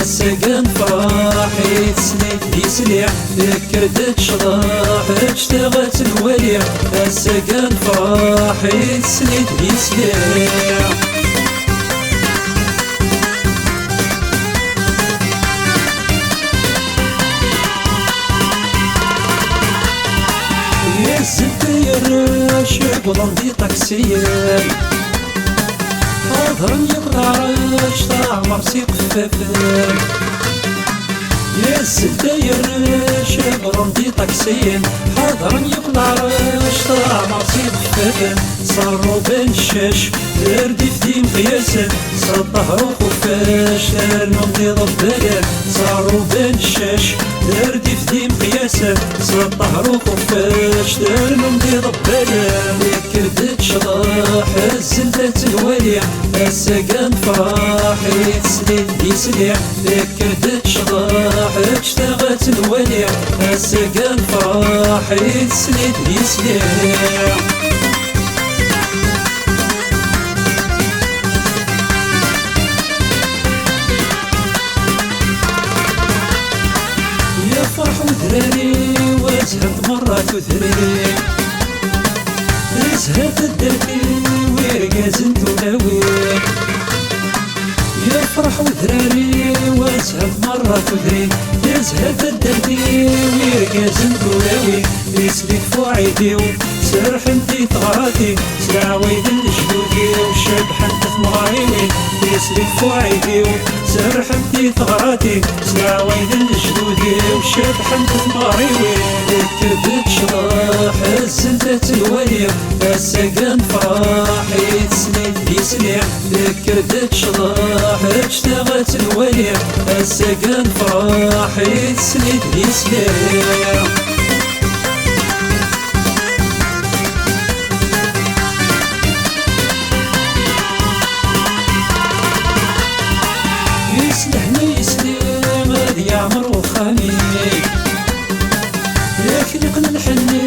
السقن فرحي تسنيت يسليع ذكرت شراح اشتغلت الوليع السقن فرحي تسنيت يسليع يا الزبير شغل دي طاكسيين حاضر يقرا طاع مرسي قفافين يا الزبير شغل دي طاكسيين حاضر يقرا طاع مرسي قفافين صاروا بين الشاش دردي في مقياسين صدهروا خفاش ترنم دي ضبالين صاروا بين الشاش دردي في مقياسين صدهروا خفاش ترنم دي ضبالين ذكرت شراح الزلات الوليع السقن فرحي تسليت يسليع ذكرت شراح اشتغلت الوليع السقن فرحي تسليت يسليع فرح ودراري وزهد مرة تثري زهد الدربي ورقاز انتوناوي يا فرح ودراري وزهد مرة تثري زهد الدربي ورقاز انتوناوي يسلك فوعيدي سرح انتي ثغراتي سلاويد الجدودي وشبح انت ثمغايوي يسلك فوعيدي سرح انتي ثغراتي سلاويد الجدودي وشبح انت ثمغايوي ذكرت شراح الزلات الوليع السقن فرحي تسنيت يسليع ذكرت شراح اشتغلت الوليع السقن فرحي تسنيت يسليع يسلحني يسلم غادي يعمر وخاني يخلقنا الحني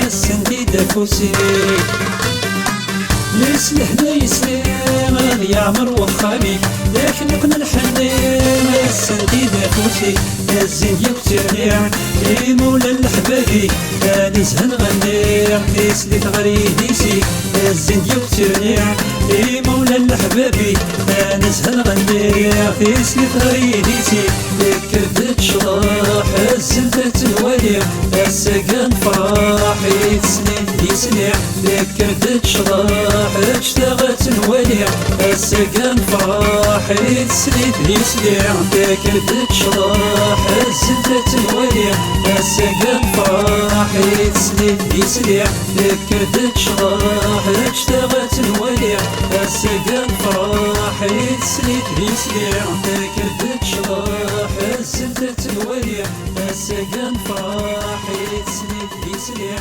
السندي دافوسي يسلحني يسلم غادي يعمر وخاني يخلقنا الحني السندي دافوسي الزين يكترنيع يا مولا الحبابي نزهن غنيع يسلك غريديسي الزين يكترنيع يا مولا الحبابي نزهن غنيع يسلك غريديسي ذكرت شراح الزلات الوليع السقن فرحي تسنيت يسليع ذكرت شراح اشتغلت الوليع السقن فرحي تسنيت يسليع ذكرت شراح الزلات الوليع السقن فرحي تسنيت يسليع ذكرت شراح اشتغلت الوليع السقن فرحي تسنيت يسليع ذكرت شراح الزلات الوليع السقن فرحي تسنيت يسليع